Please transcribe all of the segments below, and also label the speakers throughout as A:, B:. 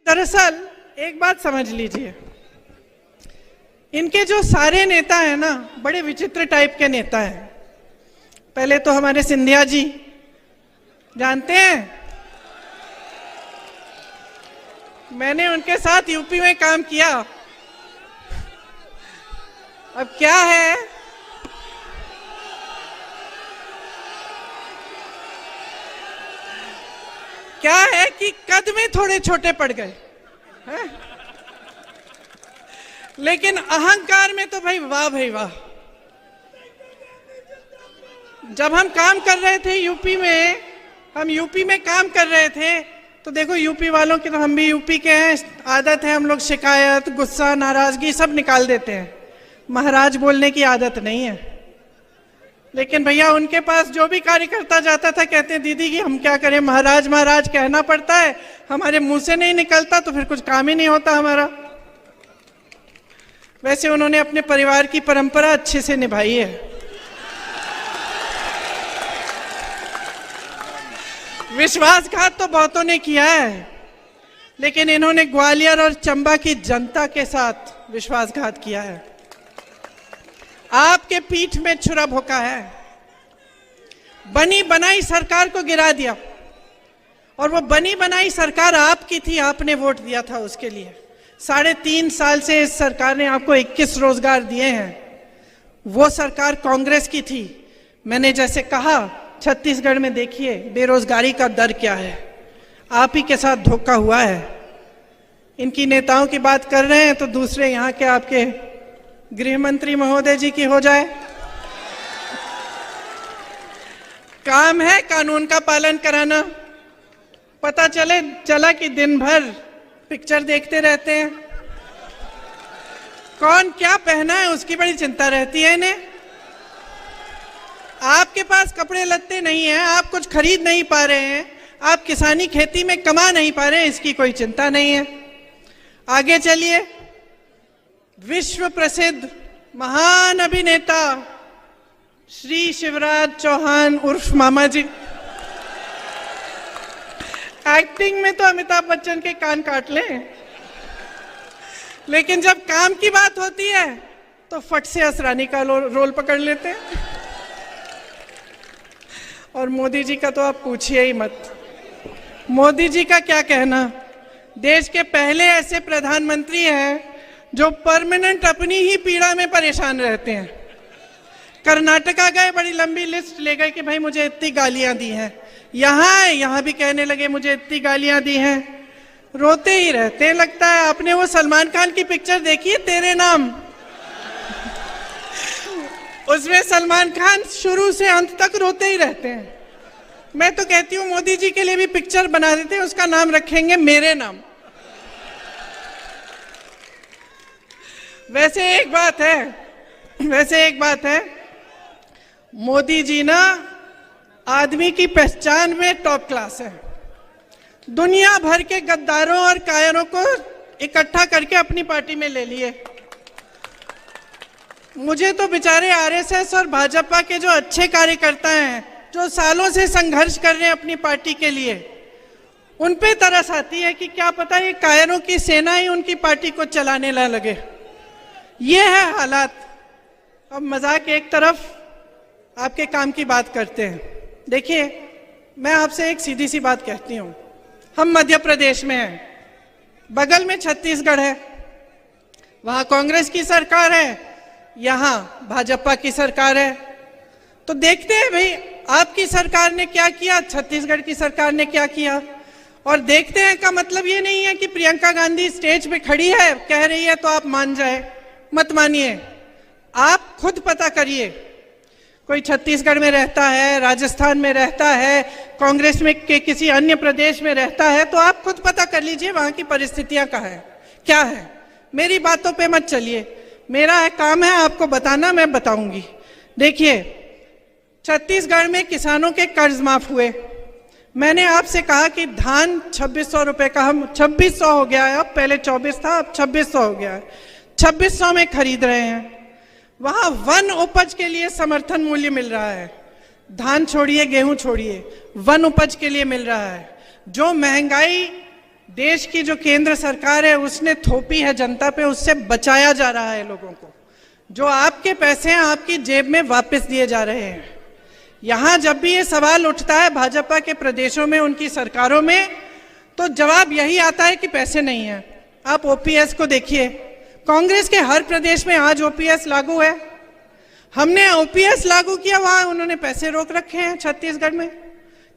A: दरअसल एक बात समझ लीजिए, इनके जो सारे नेता हैं ना, बड़े विचित्र टाइप के नेता हैं। पहले तो हमारे सिंधिया जी, जानते हैं, मैंने उनके साथ यूपी में काम किया। अब क्या है कि कद में थोड़े छोटे पड़ गए हैं? लेकिन अहंकार में तो भाई वाह भाई वाह। जब हम काम कर रहे थे यूपी में काम कर रहे थे, तो देखो यूपी वालों की, तो हम भी यूपी के हैं, आदत है हम लोग शिकायत, गुस्सा, नाराजगी सब निकाल देते हैं। महाराज बोलने की आदत नहीं है। लेकिन भैया उनके पास जो भी कार्यकर्ता जाता था, कहते हैं दीदी कि हम क्या करें, महाराज महाराज कहना पड़ता है, हमारे मुंह से नहीं निकलता तो फिर कुछ काम ही नहीं होता हमारा। वैसे उन्होंने अपने परिवार की परंपरा अच्छे से निभाई है। विश्वासघात तो बहुतों ने किया है, लेकिन इन्होंने ग्वालियर और चंबा की जनता के साथ विश्वासघात किया है। आपके पीठ में छुरा भोंका है, बनी बनाई सरकार को गिरा दिया, और वो बनी बनाई सरकार आपकी थी, आपने वोट दिया था उसके लिए। 3.5 साल से इस सरकार ने आपको 21 रोजगार दिए हैं। वो सरकार कांग्रेस की थी। मैंने जैसे कहा, छत्तीसगढ़ में देखिए बेरोजगारी का दर क्या है, आप ही के साथ धोखा हुआ है। इनकी नेताओं की बात कर रहे हैं तो दूसरे यहाँ के आपके गृह मंत्री महोदय जी की हो जाए। काम है कानून का पालन कराना। पता चला कि दिन भर पिक्चर देखते रहते हैं, कौन क्या पहना है उसकी बड़ी चिंता रहती है इन्हें। आपके पास कपड़े लत्ते नहीं हैं, आप कुछ खरीद नहीं पा रहे हैं, आप किसानी खेती में कमा नहीं पा रहे हैं, इसकी कोई चिंता नहीं है। आगे चलिए, विश्व प्रसिद्ध महान अभिनेता श्री शिवराज चौहान उर्फ मामा जी, एक्टिंग में तो अमिताभ बच्चन के कान काट लें, लेकिन जब काम की बात होती है तो फट से असरानी का रोल पकड़ लेते हैं। और मोदी जी का तो आप पूछिए ही मत। मोदी जी का क्या कहना, देश के पहले ऐसे प्रधानमंत्री हैं जो परमानेंट अपनी ही पीड़ा में परेशान रहते हैं। कर्नाटका गए, बड़ी लंबी लिस्ट ले गए कि भाई मुझे इतनी गालियां दी हैं, यहाँ भी कहने लगे मुझे इतनी गालियां दी हैं, रोते ही रहते हैं। लगता है आपने वो सलमान खान की पिक्चर देखी है तेरे नाम, उसमें सलमान खान शुरू से अंत तक रोते ही रहते हैं। मैं तो कहती हूँ मोदी जी के लिए भी पिक्चर बना देते हैं, उसका नाम रखेंगे मेरे नाम। वैसे एक बात है, मोदी जी ना आदमी की पहचान में टॉप क्लास है। दुनिया भर के गद्दारों और कायरों को इकट्ठा करके अपनी पार्टी में ले लिए। मुझे तो बेचारे आरएसएस और भाजपा के जो अच्छे कार्यकर्ता हैं, जो सालों से संघर्ष कर रहे हैं अपनी पार्टी के लिए, उन पे तरस आती है कि क्या पता ये कायरों की सेना ही उनकी पार्टी को चलाने ना लगे। ये है हालात। अब मजाक एक तरफ, आपके काम की बात करते हैं। देखिए, मैं आपसे एक सीधी सी बात कहती हूँ, हम मध्य प्रदेश में हैं, बगल में छत्तीसगढ़ है, वहां कांग्रेस की सरकार है, यहाँ भाजपा की सरकार है। तो देखते हैं भाई आपकी सरकार ने क्या किया, छत्तीसगढ़ की सरकार ने क्या किया, और देखते हैं का मतलब ये नहीं है कि प्रियंका गांधी स्टेज पे खड़ी है कह रही है तो आप मान जाए, मत मानिए। आप खुद पता करिए, कोई छत्तीसगढ़ में रहता है, राजस्थान में रहता है, कांग्रेस में के किसी अन्य प्रदेश में रहता है, तो आप खुद पता कर लीजिए वहां की परिस्थितियां क्या है। मेरी बातों पे मत चलिए, मेरा काम है आपको बताना, मैं बताऊंगी। देखिए, छत्तीसगढ़ में किसानों के कर्ज माफ हुए। मैंने आपसे कहा कि धान 2600 रुपए का, हम 2600 हो गया है, अब पहले 24 था, अब 2600 हो गया है, 2600 में खरीद रहे हैं। वहां वन उपज के लिए समर्थन मूल्य मिल रहा है। धान छोड़िए, गेहूं छोड़िए, वन उपज के लिए मिल रहा है। जो महंगाई देश की जो केंद्र सरकार है उसने थोपी है जनता पे, उससे बचाया जा रहा है लोगों को। जो आपके पैसे हैं आपकी जेब में वापस दिए जा रहे हैं। यहां जब भी ये सवाल उठता है भाजपा के प्रदेशों में, उनकी सरकारों में, तो जवाब यही आता है कि पैसे नहीं है। आप ओपीएस को देखिए, कांग्रेस के हर प्रदेश में आज ओपीएस लागू है। हमने ओपीएस लागू किया, वहां उन्होंने पैसे रोक रखे हैं छत्तीसगढ़ में,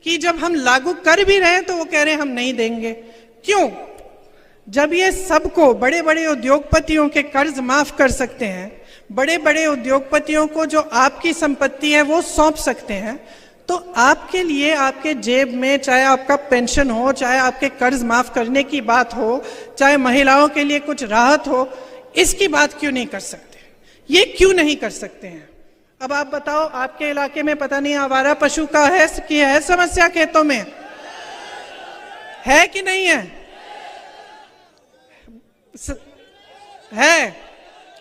A: कि जब हम लागू कर भी रहे हैं तो वो कह रहे हैं हम नहीं देंगे। क्यों? जब ये सबको बड़े बड़े उद्योगपतियों के कर्ज माफ कर सकते हैं, बड़े बड़े उद्योगपतियों को जो आपकी संपत्ति है वो सौंप सकते हैं, तो आपके लिए आपके जेब में, चाहे आपका पेंशन हो, चाहे आपके कर्ज माफ करने की बात हो, चाहे महिलाओं के लिए कुछ राहत हो, इसकी बात क्यों नहीं कर सकते? ये क्यों नहीं कर सकते हैं? अब आप बताओ, आपके इलाके में पता नहीं आवारा पशु का है कि है समस्या खेतों में, है कि नहीं है?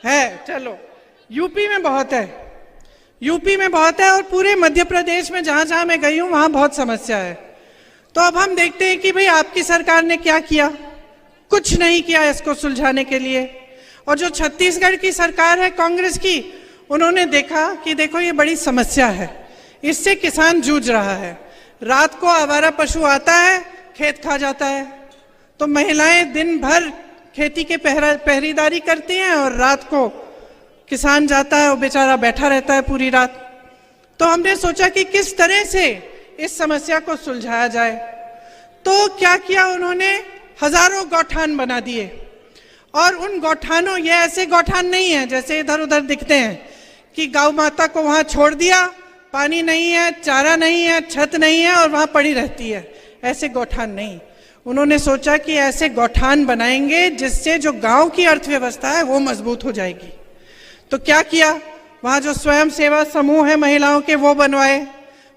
A: है। चलो, यूपी में बहुत है, यूपी में बहुत है, और पूरे मध्य प्रदेश में जहां जहां मैं गई हूं वहां बहुत समस्या है। तो अब हम देखते हैं कि भाई आपकी सरकार ने क्या किया। कुछ नहीं किया इसको सुलझाने के लिए। और जो छत्तीसगढ़ की सरकार है कांग्रेस की, उन्होंने देखा कि देखो ये बड़ी समस्या है, इससे किसान जूझ रहा है। रात को आवारा पशु आता है, खेत खा जाता है, तो महिलाएं दिन भर खेती के पहरेदारी करती हैं और रात को किसान जाता है, वो बेचारा बैठा रहता है पूरी रात। तो हमने सोचा कि किस तरह से इस समस्या को सुलझाया जाए। तो क्या किया उन्होंने, हजारों गौठान बना दिए। और उन गौठानों, ये ऐसे गौठान नहीं है जैसे इधर उधर दिखते हैं कि गौ माता को वहां छोड़ दिया, पानी नहीं है, चारा नहीं है, छत नहीं है और वहां पड़ी रहती है। ऐसे गौठान नहीं। उन्होंने सोचा कि ऐसे गौठान बनाएंगे जिससे जो गांव की अर्थव्यवस्था है वो मजबूत हो जाएगी। तो क्या किया, वहां जो स्वयं सेवा समूह है महिलाओं के, वो बनवाए,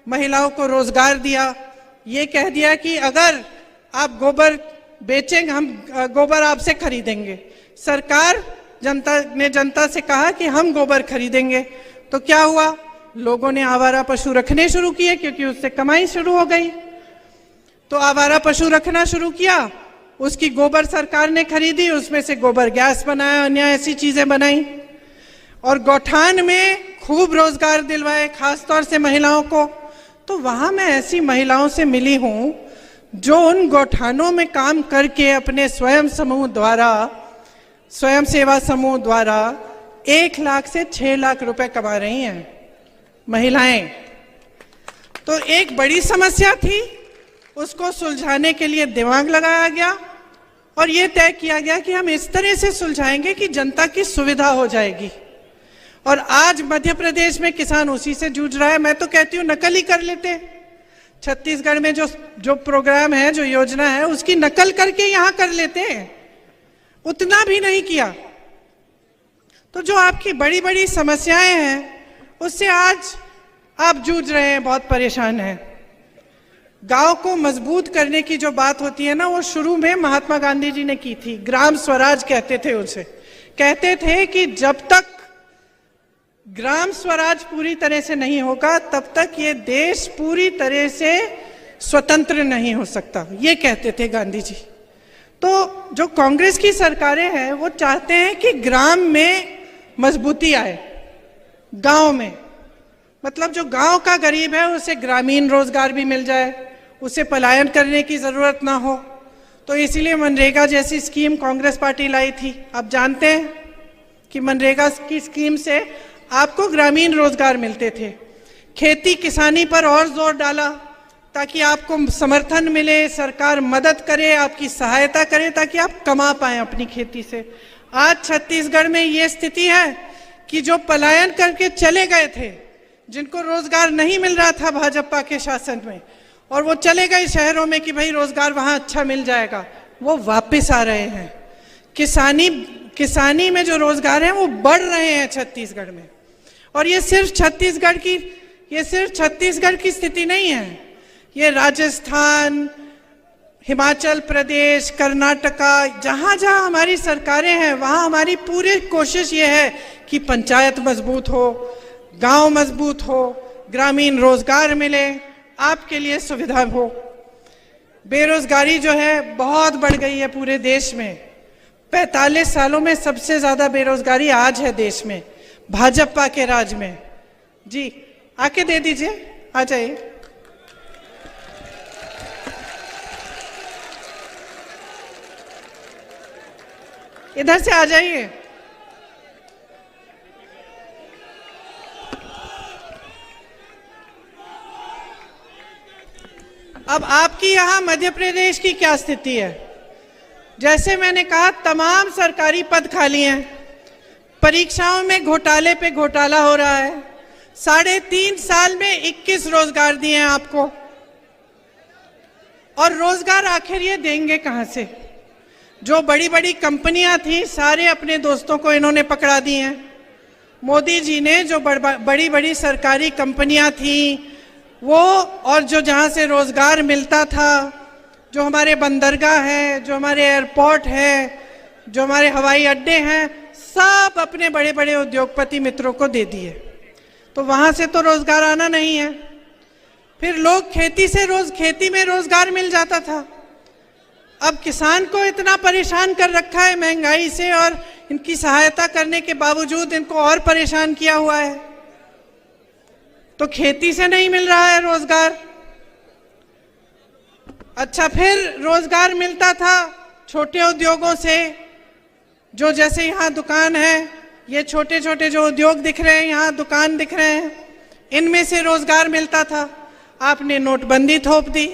A: महिलाओं को रोजगार दिया। ये कह दिया कि अगर आप गोबर बेचेंगे, हम गोबर आपसे खरीदेंगे। सरकार जनता से कहा कि हम गोबर खरीदेंगे। तो क्या हुआ, लोगों ने आवारा पशु रखने शुरू किए क्योंकि उससे कमाई शुरू हो गई। तो आवारा पशु रखना शुरू किया, उसकी गोबर सरकार ने खरीदी, उसमें से गोबर गैस बनाया, अन्य ऐसी चीजें बनाई, और गौठान में खूब रोजगार दिलवाए, खासतौर से महिलाओं को। तो वहां मैं ऐसी महिलाओं से मिली हूं जो उन गौठानों में काम करके अपने स्वयं सेवा समूह द्वारा 1 लाख से 6 लाख रुपए कमा रही हैं महिलाएं। तो एक बड़ी समस्या थी, उसको सुलझाने के लिए दिमाग लगाया गया और ये तय किया गया कि हम इस तरह से सुलझाएंगे कि जनता की सुविधा हो जाएगी। और आज मध्य प्रदेश में किसान उसी से जूझ रहा है। मैं तो कहती हूँ नकल ही कर लेते। छत्तीसगढ़ में जो प्रोग्राम है, जो योजना है, उसकी नकल करके यहां कर लेते हैं, उतना भी नहीं किया। तो जो आपकी बड़ी बड़ी समस्याएं हैं उससे आज आप जूझ रहे हैं, बहुत परेशान हैं। गांव को मजबूत करने की जो बात होती है ना, वो शुरू में महात्मा गांधी जी ने की थी। ग्राम स्वराज कहते थे उसे। कहते थे कि जब तक ग्राम स्वराज पूरी तरह से नहीं होगा तब तक ये देश पूरी तरह से स्वतंत्र नहीं हो सकता, ये कहते थे गांधी जी। तो जो कांग्रेस की सरकारें हैं वो चाहते हैं कि ग्राम में मजबूती आए, गांव में, मतलब जो गांव का गरीब है उसे ग्रामीण रोजगार भी मिल जाए, उसे पलायन करने की जरूरत ना हो। तो इसीलिए मनरेगा जैसी स्कीम कांग्रेस पार्टी लाई थी। आप जानते हैं कि मनरेगा की स्कीम से आपको ग्रामीण रोजगार मिलते थे। खेती किसानी पर और जोर डाला ताकि आपको समर्थन मिले, सरकार मदद करे, आपकी सहायता करे ताकि आप कमा पाएं अपनी खेती से। आज छत्तीसगढ़ में ये स्थिति है कि जो पलायन करके चले गए थे, जिनको रोजगार नहीं मिल रहा था भाजपा के शासन में, और वो चले गए शहरों में कि भाई रोजगार वहां अच्छा मिल जाएगा, वो वापस आ रहे हैं। किसानी में जो रोजगार है वो बढ़ रहे हैं छत्तीसगढ़ में। और ये सिर्फ छत्तीसगढ़ की स्थिति नहीं है, ये राजस्थान, हिमाचल प्रदेश, कर्नाटका, जहां जहां हमारी सरकारें हैं वहां हमारी पूरी कोशिश ये है कि पंचायत मजबूत हो, गांव मजबूत हो, ग्रामीण रोजगार मिले, आपके लिए सुविधा हो। बेरोजगारी जो है बहुत बढ़ गई है पूरे देश में। 45 सालों में सबसे ज्यादा बेरोजगारी आज है देश में, भाजपा के राज में। जी आके दे दीजिए, आ जाइए। इधर से आ जाइए। अब आपकी यहां मध्य प्रदेश की क्या स्थिति है? जैसे मैंने कहा, तमाम सरकारी पद खाली हैं, परीक्षाओं में घोटाले पे घोटाला हो रहा है। 3.5 साल में 21 रोजगार दिए हैं आपको, और रोजगार आखिर ये देंगे कहां से? जो बड़ी बड़ी कंपनियां थी, सारे अपने दोस्तों को इन्होंने पकड़ा दी हैं। मोदी जी ने जो बड़ी बड़ी सरकारी कंपनियां थी वो, और जो जहां से रोजगार मिलता था, जो हमारे बंदरगाह है, जो हमारे एयरपोर्ट है, जो हमारे हवाई अड्डे हैं, सब अपने बड़े बड़े उद्योगपति मित्रों को दे दिए। तो वहां से तो रोजगार आना नहीं है। फिर लोग खेती में रोजगार मिल जाता था। अब किसान को इतना परेशान कर रखा है महंगाई से, और इनकी सहायता करने के बावजूद इनको और परेशान किया हुआ है। तो खेती से नहीं मिल रहा है रोजगार। अच्छा, फिर रोजगार मिलता था छोटे उद्योगों से, जो जैसे यहाँ दुकान है, ये छोटे छोटे जो उद्योग दिख रहे हैं, यहाँ दुकान दिख रहे हैं, इनमें से रोजगार मिलता था। आपने नोटबंदी थोप दी,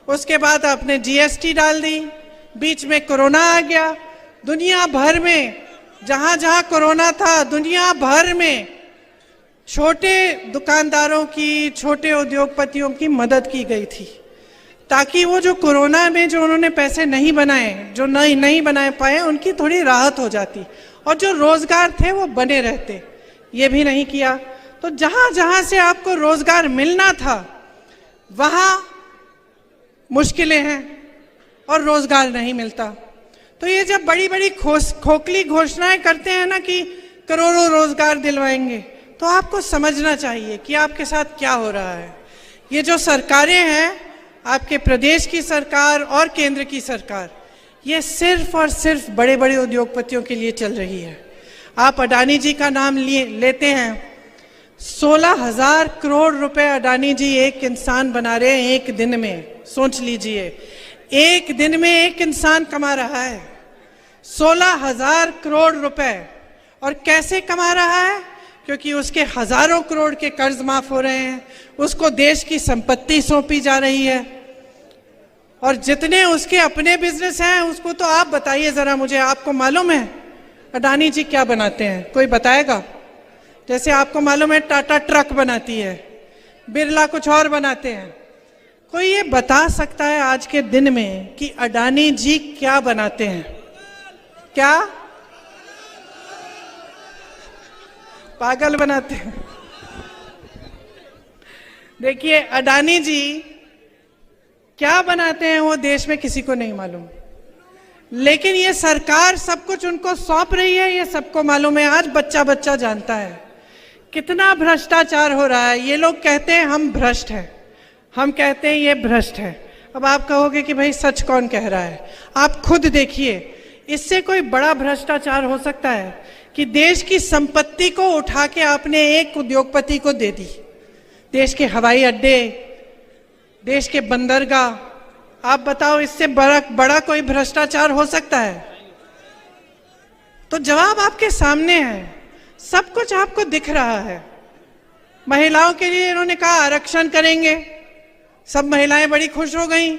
A: उसके बाद आपने जीएसटी डाल दी, बीच में कोरोना आ गया। दुनिया भर में जहां जहां कोरोना था, दुनिया भर में छोटे दुकानदारों की, छोटे उद्योगपतियों की मदद की गई थी, ताकि वो जो कोरोना में जो उन्होंने पैसे नहीं बनाए, जो नहीं बना पाए, उनकी थोड़ी राहत हो जाती, और जो रोजगार थे वो बने रहते। ये भी नहीं किया। तो जहां जहां से आपको रोजगार मिलना था, वहां मुश्किलें हैं और रोजगार नहीं मिलता। तो ये जब बड़ी बड़ी खोखली घोषणाएं करते हैं ना कि करोड़ों रोजगार दिलवाएंगे, तो आपको समझना चाहिए कि आपके साथ क्या हो रहा है। ये जो सरकारें हैं, आपके प्रदेश की सरकार और केंद्र की सरकार, ये सिर्फ और सिर्फ बड़े बड़े उद्योगपतियों के लिए चल रही है। आप अडानी जी का नाम लेते हैं, 16,000 करोड़ रुपए अडानी जी एक इंसान बना रहे हैं एक दिन में। सोच लीजिए, एक दिन में एक इंसान कमा रहा है 16,000 करोड़ रुपए। और कैसे कमा रहा है? क्योंकि उसके हजारों करोड़ के कर्ज माफ हो रहे हैं, उसको देश की संपत्ति सौंपी जा रही है, और जितने उसके अपने बिजनेस हैं उसको तो आप बताइए जरा मुझे, आपको मालूम है अडानी जी क्या बनाते हैं? कोई बताएगा? जैसे आपको मालूम है टाटा ट्रक बनाती है, बिरला कुछ और बनाते हैं। कोई ये बता सकता है आज के दिन में कि अडानी जी क्या बनाते हैं? क्या? पागल बनाते हैं। देखिए, अडानी जी क्या बनाते हैं वो देश में किसी को नहीं मालूम, लेकिन ये सरकार सब कुछ उनको सौंप रही है, ये सबको मालूम है। आज बच्चा बच्चा जानता है कितना भ्रष्टाचार हो रहा है। ये लोग कहते हैं हम भ्रष्ट हैं, हम कहते हैं ये भ्रष्ट है। अब आप कहोगे कि भाई सच कौन कह रहा है? आप खुद देखिए, इससे कोई बड़ा भ्रष्टाचार हो सकता है कि देश की संपत्ति को उठा के आपने एक उद्योगपति को दे दी? देश के हवाई अड्डे, देश के बंदरगाह, आप बताओ इससे बड़ा कोई भ्रष्टाचार हो सकता है? तो जवाब आपके सामने है, सब कुछ आपको दिख रहा है। महिलाओं के लिए इन्होंने कहा आरक्षण करेंगे, सब महिलाएं बड़ी खुश हो गई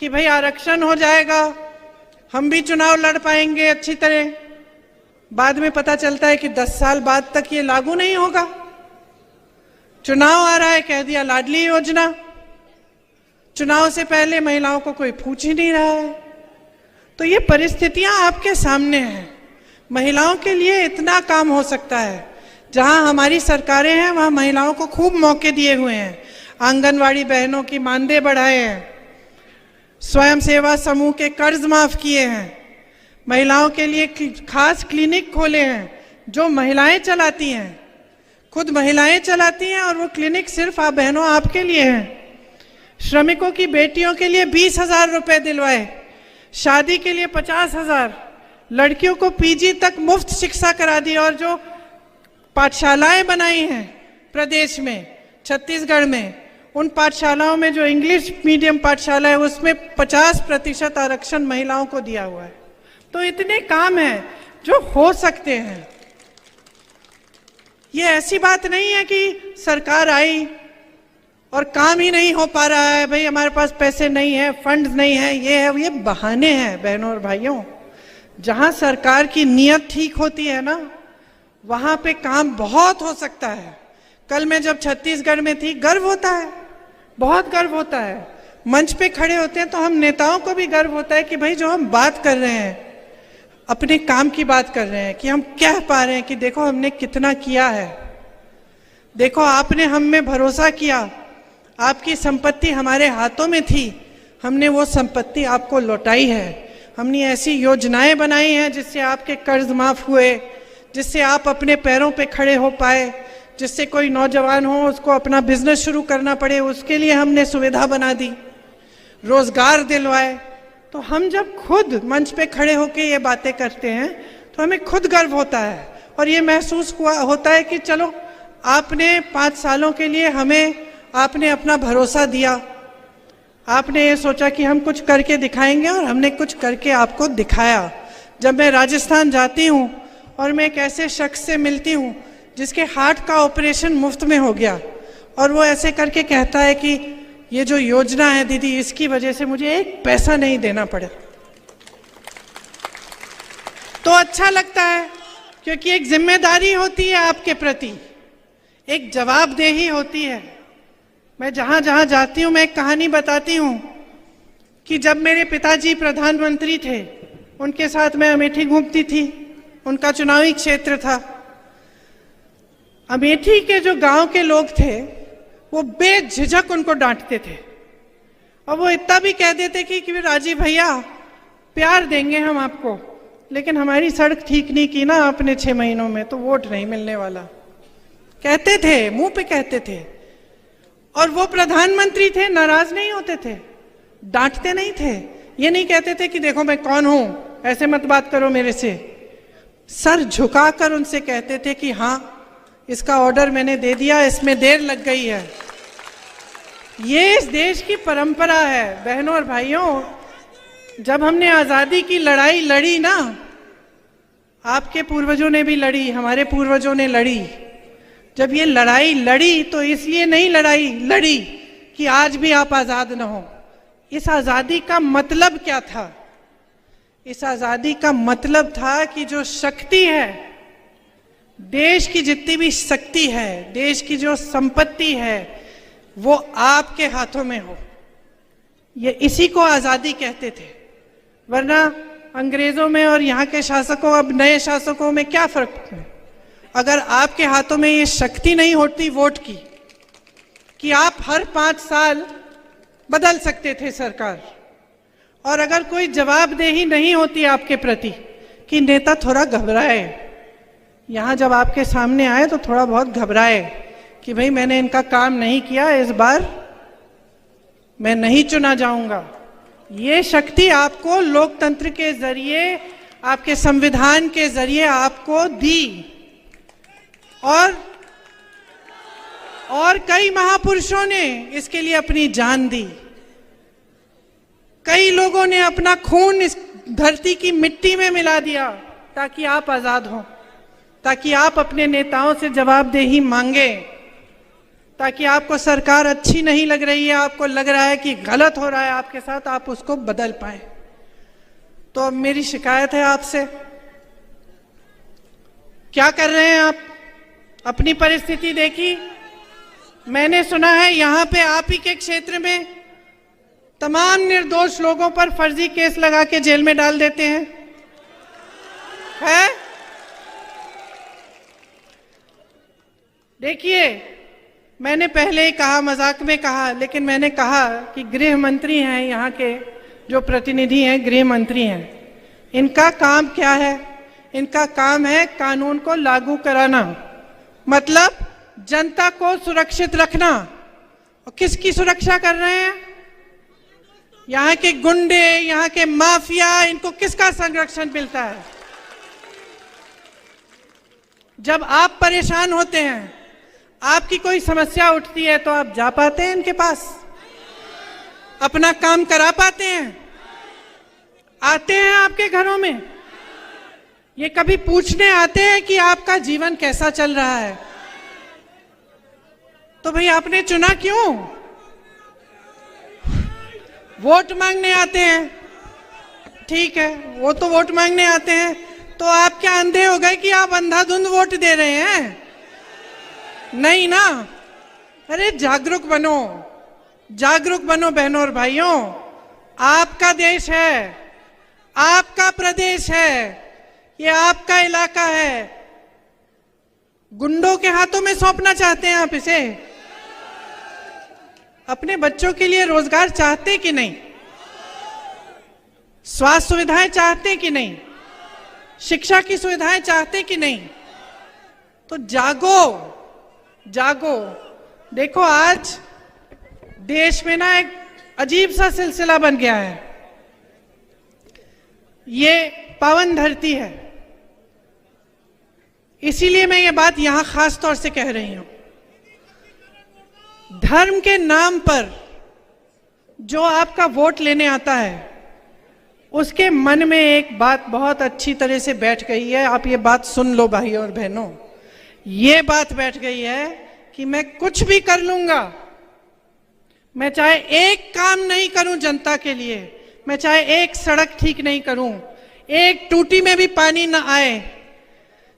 A: कि भाई आरक्षण हो जाएगा, हम भी चुनाव लड़ पाएंगे अच्छी तरह। बाद में पता चलता है कि 10 साल बाद तक ये लागू नहीं होगा। चुनाव आ रहा है, कह दिया लाडली योजना। चुनाव से पहले महिलाओं को कोई पूछ ही नहीं रहा है। तो ये परिस्थितियां आपके सामने हैं। महिलाओं के लिए इतना काम हो सकता है। जहां हमारी सरकारें हैं वहां महिलाओं को खूब मौके दिए हुए हैं। आंगनवाड़ी बहनों की मानदेय बढ़ाए हैं, स्वयं सेवा समूह के कर्ज माफ किए हैं, महिलाओं के लिए खास क्लिनिक खोले हैं जो महिलाएं चलाती हैं, खुद महिलाएं चलाती हैं, और वो क्लिनिक सिर्फ आप बहनों आपके लिए हैं। श्रमिकों की बेटियों के लिए 20,000 रुपए दिलवाए, शादी के लिए 50,000, लड़कियों को पीजी तक मुफ्त शिक्षा करा दी, और जो पाठशालाएं बनाई हैं प्रदेश में, छत्तीसगढ़ में, उन पाठशालाओं में जो इंग्लिश मीडियम पाठशाला है उसमें 50% आरक्षण महिलाओं को दिया हुआ है। तो इतने काम हैं जो हो सकते हैं। ये ऐसी बात नहीं है कि सरकार आई और काम ही नहीं हो पा रहा है, भाई हमारे पास पैसे नहीं है, फंड्स नहीं है, ये बहाने हैं बहनों और भाइयों। जहां सरकार की नीयत ठीक होती है ना, वहां पे काम बहुत हो सकता है। कल मैं जब छत्तीसगढ़ में थी, गर्व होता है, बहुत गर्व होता है। मंच पे खड़े होते हैं तो हम नेताओं को भी गर्व होता है कि भाई जो हम बात कर रहे हैं, अपने काम की बात कर रहे हैं, कि हम कह पा रहे हैं कि देखो हमने कितना किया है, देखो आपने हम में भरोसा किया, आपकी संपत्ति हमारे हाथों में थी, हमने वो संपत्ति आपको लौटाई है, हमने ऐसी योजनाएं बनाई हैं जिससे आपके कर्ज माफ हुए, जिससे आप अपने पैरों पे खड़े हो पाए, जिससे कोई नौजवान हो उसको अपना बिजनेस शुरू करना पड़े उसके लिए हमने सुविधा बना दी, रोजगार दिलवाए। तो हम जब खुद मंच पे खड़े होकर ये बातें करते हैं तो हमें खुद गर्व होता है, और ये महसूस होता है कि चलो आपने 5 सालों के लिए हमें आपने अपना भरोसा दिया, आपने ये सोचा कि हम कुछ करके दिखाएंगे, और हमने कुछ करके आपको दिखाया। जब मैं राजस्थान जाती हूँ और मैं एक ऐसे शख्स से मिलती हूँ जिसके हार्ट का ऑपरेशन मुफ्त में हो गया, और वो ऐसे करके कहता है कि ये जो योजना है दीदी, इसकी वजह से मुझे एक पैसा नहीं देना पड़ा, तो अच्छा लगता है, क्योंकि एक जिम्मेदारी होती है आपके प्रति, एक जवाबदेही होती है। मैं जहां जहां जाती हूं मैं एक कहानी बताती हूं कि जब मेरे पिताजी प्रधानमंत्री थे, उनके साथ मैं अमेठी घूमती थी, उनका चुनावी क्षेत्र था। अमेठी के जो गांव के लोग थे वो बेझिझक उनको डांटते थे, और वो इतना भी कह देते कि राजीव भैया प्यार देंगे हम आपको, लेकिन हमारी सड़क ठीक नहीं की ना आपने 6 महीनों में, तो वोट नहीं मिलने वाला। कहते थे, मुंह पे कहते थे, और वो प्रधानमंत्री थे, नाराज नहीं होते थे, डांटते नहीं थे, ये नहीं कहते थे कि देखो मैं कौन हूं, ऐसे मत बात करो मेरे से। सर झुकाकर उनसे कहते थे कि हाँ इसका ऑर्डर मैंने दे दिया, इसमें देर लग गई है। ये इस देश की परंपरा है बहनों और भाइयों। जब हमने आजादी की लड़ाई लड़ी ना, आपके पूर्वजों ने भी लड़ी, हमारे पूर्वजों ने लड़ी। जब ये लड़ाई लड़ी तो इसलिए नहीं लड़ी कि आज भी आप आजाद न हो। इस आजादी का मतलब क्या था? इस आजादी का मतलब था कि जो शक्ति है, देश की जितनी भी शक्ति है, देश की जो संपत्ति है, वो आपके हाथों में हो। ये इसी को आजादी कहते थे। वरना अंग्रेजों में और यहाँ के शासकों, अब नए शासकों में क्या फर्क है? अगर आपके हाथों में ये शक्ति नहीं होती वोट की, कि आप हर 5 साल बदल सकते थे सरकार, और अगर कोई जवाबदेही नहीं होती आपके प्रति कि नेता थोड़ा घबराए, यहाँ जब आपके सामने आए तो थोड़ा बहुत घबराए कि भाई मैंने इनका काम नहीं किया, इस बार मैं नहीं चुना जाऊंगा। ये शक्ति आपको लोकतंत्र के जरिए, आपके संविधान के जरिए आपको दी, और कई महापुरुषों ने इसके लिए अपनी जान दी। कई लोगों ने अपना खून इस धरती की मिट्टी में मिला दिया ताकि आप आजाद हों, ताकि आप अपने नेताओं से जवाबदेही मांगे, ताकि आपको सरकार अच्छी नहीं लग रही है, आपको लग रहा है कि गलत हो रहा है आपके साथ, आप उसको बदल पाए। तो अब मेरी शिकायत है आपसे, क्या कर रहे हैं आप? अपनी परिस्थिति देखी। मैंने सुना है यहाँ पे आप ही के क्षेत्र में तमाम निर्दोष लोगों पर फर्जी केस लगा के जेल में डाल देते हैं, है? देखिए, मैंने पहले ही कहा, मजाक में कहा, लेकिन मैंने कहा कि गृह मंत्री हैं यहाँ के जो प्रतिनिधि हैं, गृह मंत्री हैं, इनका काम क्या है? इनका काम है कानून को लागू कराना, मतलब जनता को सुरक्षित रखना। और किसकी सुरक्षा कर रहे हैं? यहाँ के गुंडे, यहाँ के माफिया, इनको किसका संरक्षण मिलता है? जब आप परेशान होते हैं, आपकी कोई समस्या उठती है, तो आप जा पाते हैं इनके पास? अपना काम करा पाते हैं? आते हैं आपके घरों में? ये कभी पूछने आते हैं कि आपका जीवन कैसा चल रहा है? तो भाई आपने चुना क्यों? वोट मांगने आते हैं, ठीक है, वो तो वोट मांगने आते हैं, तो आप क्या अंधे हो गए कि आप अंधाधुंध वोट दे रहे हैं? नहीं ना। अरे जागरूक बनो, जागरूक बनो बहनों और भाइयों। आपका देश है, आपका प्रदेश है, ये आपका इलाका है। गुंडों के हाथों में सौंपना चाहते हैं आप इसे? अपने बच्चों के लिए रोजगार चाहते कि नहीं? स्वास्थ्य सुविधाएं चाहते कि नहीं? शिक्षा की सुविधाएं चाहते कि नहीं? तो जागो, जागो। देखो आज देश में ना एक अजीब सा सिलसिला बन गया है। ये पावन धरती है, इसीलिए मैं ये बात यहां खास तौर से कह रही हूं। धर्म के नाम पर जो आपका वोट लेने आता है, उसके मन में एक बात बहुत अच्छी तरह से बैठ गई है। आप ये बात सुन लो भाइयों और बहनों, ये बात बैठ गई है कि मैं कुछ भी कर लूंगा, मैं चाहे एक काम नहीं करूं जनता के लिए, मैं चाहे एक सड़क ठीक नहीं करूं, एक टूटी में भी पानी न आए,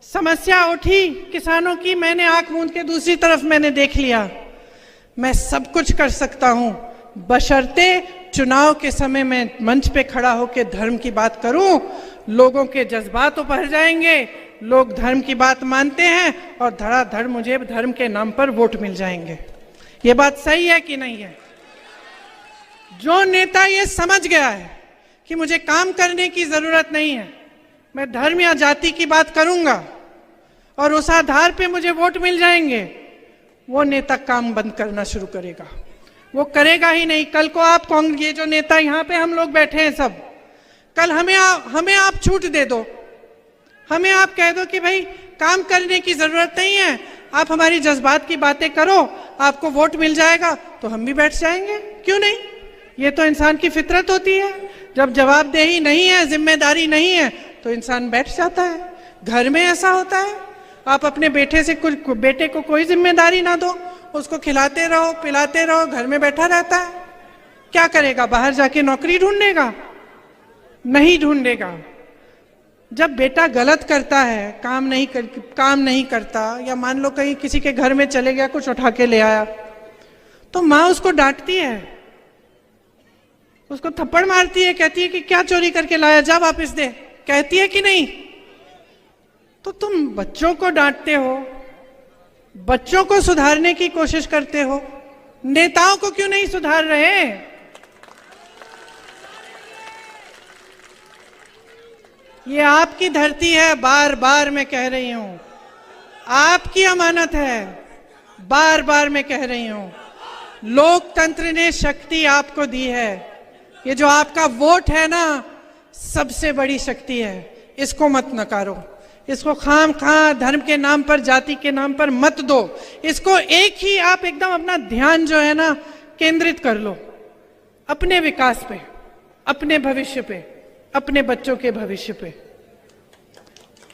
A: समस्या उठी किसानों की, मैंने आंख मूंद के दूसरी तरफ मैंने देख लिया, मैं सब कुछ कर सकता हूं, बशर्ते चुनाव के समय में मंच पे खड़ा होकर धर्म की बात करूं। लोगों के जज्बात उभर जाएंगे, लोग धर्म की बात मानते हैं और धड़ाधड़ मुझे धर्म के नाम पर वोट मिल जाएंगे। ये बात सही है कि नहीं है? जो नेता ये समझ गया है कि मुझे काम करने की जरूरत नहीं है, मैं धर्म या जाति की बात करूंगा और उस आधार पे मुझे वोट मिल जाएंगे, वो नेता काम बंद करना शुरू करेगा। वो करेगा ही नहीं। कल को आप कांग्रेस, ये जो नेता यहाँ पे हम लोग बैठे हैं सब, कल हमें आप छूट दे दो, हमें आप कह दो कि भाई काम करने की जरूरत नहीं है, आप हमारी जज्बात की बातें करो, आपको वोट मिल जाएगा, तो हम भी बैठ जाएंगे। क्यों नहीं? ये तो इंसान की फितरत होती है। जब जवाबदेही नहीं है, जिम्मेदारी नहीं है, तो इंसान बैठ जाता है। घर में ऐसा होता है, आप अपने बेटे को कोई जिम्मेदारी ना दो, उसको खिलाते रहो, पिलाते रहो, घर में बैठा रहता है। क्या करेगा? बाहर जाके नौकरी ढूंढेगा? नहीं ढूंढेगा। जब बेटा गलत करता है, काम नहीं करता, या मान लो कहीं किसी के घर में चले गया, कुछ उठा के ले आया, तो माँ उसको डांटती है, उसको थप्पड़ मारती है, कहती है कि क्या चोरी करके लाया, जा वापस दे, कहती है कि नहीं? तो तुम बच्चों को डांटते हो, बच्चों को सुधारने की कोशिश करते हो, नेताओं को क्यों नहीं सुधार रहे? ये आपकी धरती है, बार बार मैं कह रही हूं, आपकी अमानत है, बार बार मैं कह रही हूं। लोकतंत्र ने शक्ति आपको दी है, ये जो आपका वोट है ना, सबसे बड़ी शक्ति है, इसको मत नकारो, इसको खाम धर्म के नाम पर, जाति के नाम पर मत दो। इसको एक ही आप एकदम अपना ध्यान जो है ना केंद्रित कर लो अपने विकास पे, अपने भविष्य पे, अपने बच्चों के भविष्य पे।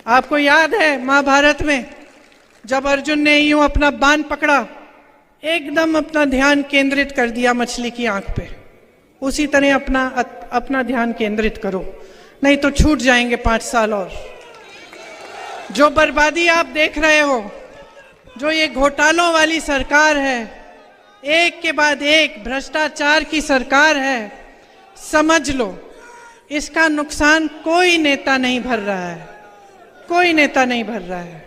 A: आपको याद है महाभारत में जब अर्जुन ने यूं अपना बाण पकड़ा, एकदम अपना ध्यान केंद्रित कर दिया मछली की आंख पे, उसी तरह अपना ध्यान केंद्रित करो, नहीं तो छूट जाएंगे 5 साल और। जो बर्बादी आप देख रहे हो, जो ये घोटालों वाली सरकार है, एक के बाद एक भ्रष्टाचार की सरकार है, समझ लो इसका नुकसान कोई नेता नहीं भर रहा है, कोई नेता नहीं भर रहा है।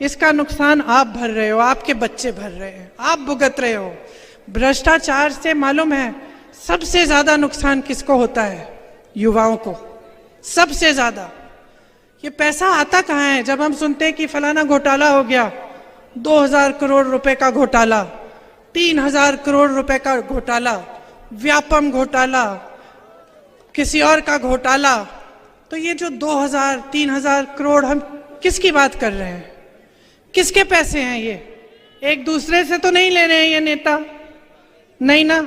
A: इसका नुकसान आप भर रहे हो, आपके बच्चे भर रहे हैं, आप भुगत रहे हो। भ्रष्टाचार से मालूम है सबसे ज्यादा नुकसान किसको होता है? युवाओं को, सबसे ज्यादा। ये पैसा आता कहाँ है? जब हम सुनते हैं कि फलाना घोटाला हो गया, 2000 करोड़ रुपए का घोटाला, 3000 करोड़ रुपए का घोटाला, व्यापम घोटाला, किसी और का घोटाला। तो ये जो 2000-3000 करोड़ हम किसकी बात कर रहे हैं, किसके पैसे हैं ये? एक दूसरे से तो नहीं ले रहे हैं ये नेता, नहीं ना,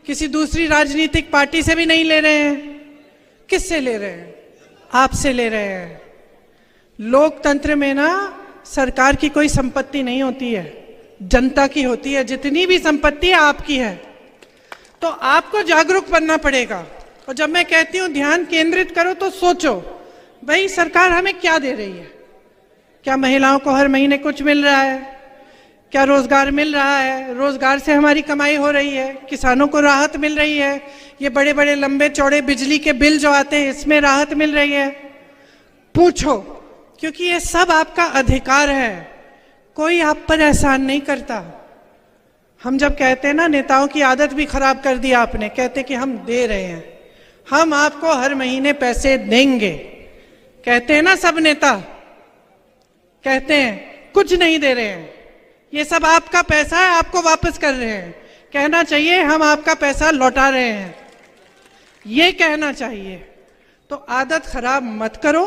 A: किसी दूसरी राजनीतिक पार्टी से भी नहीं ले रहे हैं। किससे ले रहे हैं? आपसे ले रहे हैं। लोकतंत्र में ना सरकार की कोई संपत्ति नहीं होती है, जनता की होती है। जितनी भी संपत्ति है आपकी है। तो आपको जागरूक बनना पड़ेगा। और जब मैं कहती हूं ध्यान केंद्रित करो, तो सोचो भाई सरकार हमें क्या दे रही है? क्या महिलाओं को हर महीने कुछ मिल रहा है? क्या रोजगार मिल रहा है? रोजगार से हमारी कमाई हो रही है? किसानों को राहत मिल रही है? ये बड़े बड़े लंबे चौड़े बिजली के बिल जो आते हैं, इसमें राहत मिल रही है? पूछो, क्योंकि ये सब आपका अधिकार है। कोई आप पर एहसान नहीं करता। हम जब कहते हैं ना, नेताओं की आदत भी खराब कर दी आपने, कहते कि हम दे रहे हैं, हम आपको हर महीने पैसे देंगे। कहते हैं ना सब नेता, कहते हैं कुछ नहीं दे रहे हैं, ये सब आपका पैसा है, आपको वापस कर रहे हैं। कहना चाहिए हम आपका पैसा लौटा रहे हैं, ये कहना चाहिए। तो आदत खराब मत करो।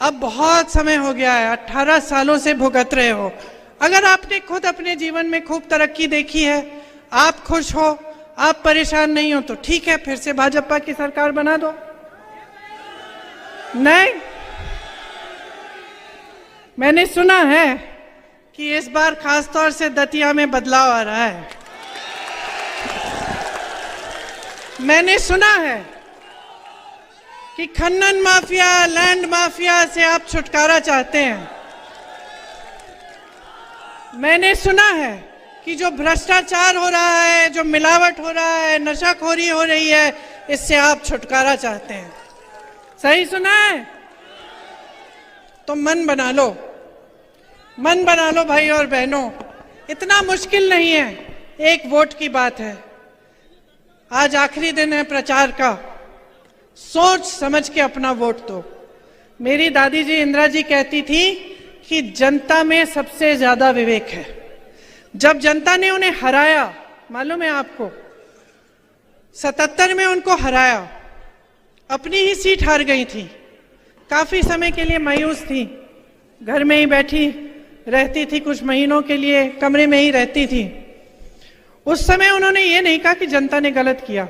A: अब बहुत समय हो गया है, 18 सालों से भुगत रहे हो। अगर आपने खुद अपने जीवन में खूब तरक्की देखी है, आप खुश हो, आप परेशान नहीं हो, तो ठीक है, फिर से भाजपा की सरकार बना दो। नहीं, मैंने सुना है कि इस बार खासतौर से दतिया में बदलाव आ रहा है। मैंने सुना है कि खनन माफिया, लैंड माफिया से आप छुटकारा चाहते हैं। मैंने सुना है कि जो भ्रष्टाचार हो रहा है, जो मिलावट हो रहा है, नशाखोरी हो रही है, इससे आप छुटकारा चाहते हैं। सही सुना है? तो मन बना लो, मन बना लो भाई और बहनों। इतना मुश्किल नहीं है, एक वोट की बात है। आज आखिरी दिन है प्रचार का, सोच समझ के अपना वोट दो। मेरी दादी जी इंदिरा जी कहती थी कि जनता में सबसे ज्यादा विवेक है। जब जनता ने उन्हें हराया, मालूम है आपको, 77 में उनको हराया, अपनी ही सीट हार गई थी, काफी समय के लिए मायूस थी, घर में ही बैठी रहती थी, कुछ महीनों के लिए कमरे में ही रहती थी। उस समय उन्होंने ये नहीं कहा कि जनता ने गलत किया,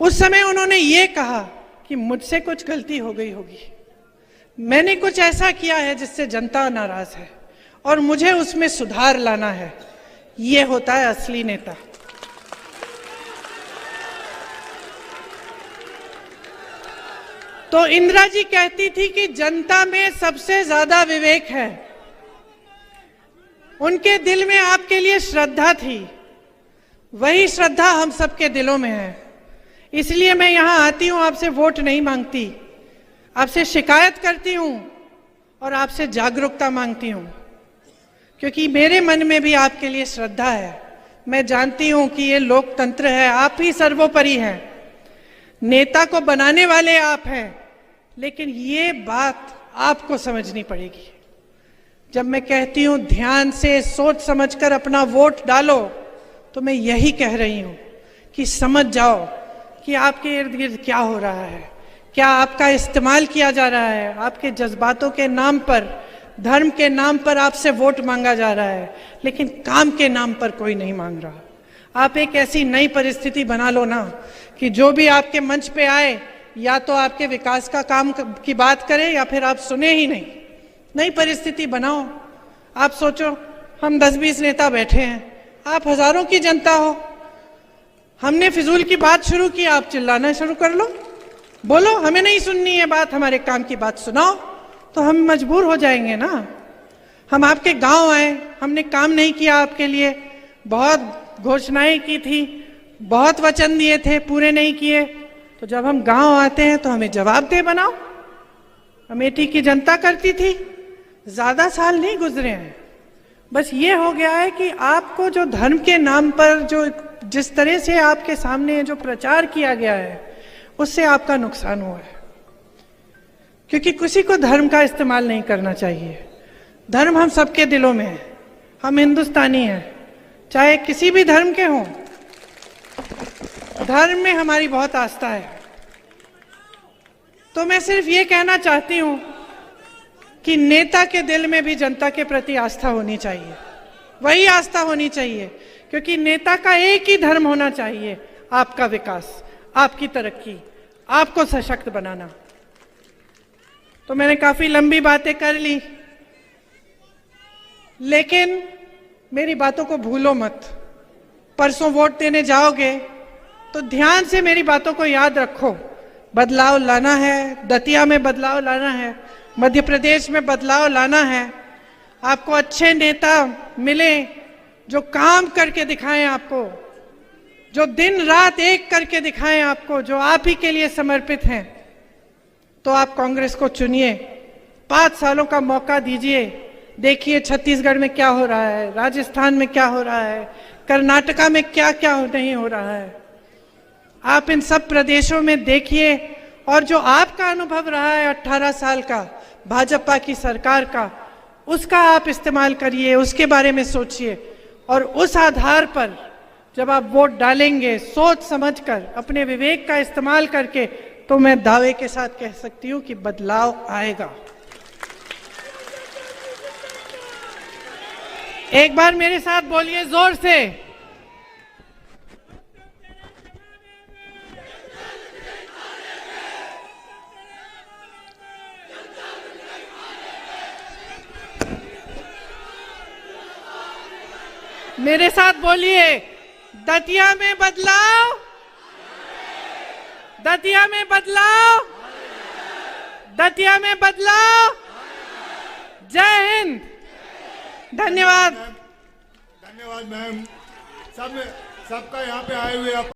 A: उस समय उन्होंने ये कहा कि मुझसे कुछ गलती हो गई होगी, मैंने कुछ ऐसा किया है जिससे जनता नाराज है और मुझे उसमें सुधार लाना है। ये होता है असली नेता। तो इंदिरा जी कहती थी कि जनता में सबसे ज्यादा विवेक है। उनके दिल में आपके लिए श्रद्धा थी, वही श्रद्धा हम सबके दिलों में है। इसलिए मैं यहां आती हूं, आपसे वोट नहीं मांगती, आपसे शिकायत करती हूं और आपसे जागरूकता मांगती हूं, क्योंकि मेरे मन में भी आपके लिए श्रद्धा है। मैं जानती हूं कि ये लोकतंत्र है, आप ही सर्वोपरि हैं, नेता को बनाने वाले आप हैं, लेकिन ये बात आपको समझनी पड़ेगी। जब मैं कहती हूं ध्यान से सोच समझकर अपना वोट डालो, तो मैं यही कह रही हूं कि समझ जाओ कि आपके इर्द गिर्द क्या हो रहा है, क्या आपका इस्तेमाल किया जा रहा है, आपके जज्बातों के नाम पर, धर्म के नाम पर आपसे वोट मांगा जा रहा है, लेकिन काम के नाम पर कोई नहीं मांग रहा। आप एक ऐसी नई परिस्थिति बना लो ना कि जो भी आपके मंच पे आए, या तो आपके विकास का काम की बात करे या फिर आप सुने ही नहीं। नई परिस्थिति बनाओ। आप सोचो, हम 10-20 नेता बैठे हैं, आप हजारों की जनता हो, हमने फिजूल की बात शुरू की, आप चिल्लाना शुरू कर लो, बोलो हमें नहीं सुननी है बात, हमारे काम की बात सुनाओ, तो हम मजबूर हो जाएंगे ना। हम आपके गांव आए, हमने काम नहीं किया आपके लिए, बहुत घोषणाएं की थी, बहुत वचन दिए थे, पूरे नहीं किए, तो जब हम गांव आते हैं तो हमें जवाबदेह बनाओ। अमेठी की जनता करती थी, ज्यादा साल नहीं गुजरे हैं, बस ये हो गया है कि आपको जो धर्म के नाम पर जो जिस तरह से आपके सामने जो प्रचार किया गया है, उससे आपका नुकसान हुआ है। क्योंकि किसी को धर्म का इस्तेमाल नहीं करना चाहिए। धर्म हम सबके दिलों में है, हम हिंदुस्तानी हैं, चाहे किसी भी धर्म के हों। धर्म में हमारी बहुत आस्था है। तो मैं सिर्फ ये कहना चाहती हूं कि नेता के दिल में भी जनता के प्रति आस्था होनी चाहिए, वही आस्था होनी चाहिए, क्योंकि नेता का एक ही धर्म होना चाहिए, आपका विकास, आपकी तरक्की, आपको सशक्त बनाना। तो मैंने काफी लंबी बातें कर ली, लेकिन मेरी बातों को भूलो मत। परसों वोट देने जाओगे तो ध्यान से मेरी बातों को याद रखो। बदलाव लाना है, दतिया में बदलाव लाना है, मध्य प्रदेश में बदलाव लाना है। आपको अच्छे नेता मिले जो काम करके दिखाएं आपको, जो दिन रात एक करके दिखाएं आपको, जो आप ही के लिए समर्पित हैं। तो आप कांग्रेस को चुनिए, 5 सालों का मौका दीजिए। देखिए छत्तीसगढ़ में क्या हो रहा है, राजस्थान में क्या हो रहा है, कर्नाटका में क्या क्या नहीं हो रहा है। आप इन सब प्रदेशों में देखिए, और जो आपका अनुभव रहा है 18 साल का भाजपा की सरकार का, उसका आप इस्तेमाल करिए, उसके बारे में सोचिए, और उस आधार पर जब आप वोट डालेंगे सोच समझकर, अपने विवेक का इस्तेमाल करके, तो मैं दावे के साथ कह सकती हूं कि बदलाव आएगा। एक बार मेरे साथ बोलिए जोर से, मेरे साथ बोलिए, दतिया में बदलाव, दतिया में बदलाव, दतिया में बदलाव। जय हिंद, धन्यवाद।
B: धन्यवाद मैम। सबका यहाँ पे आए हुए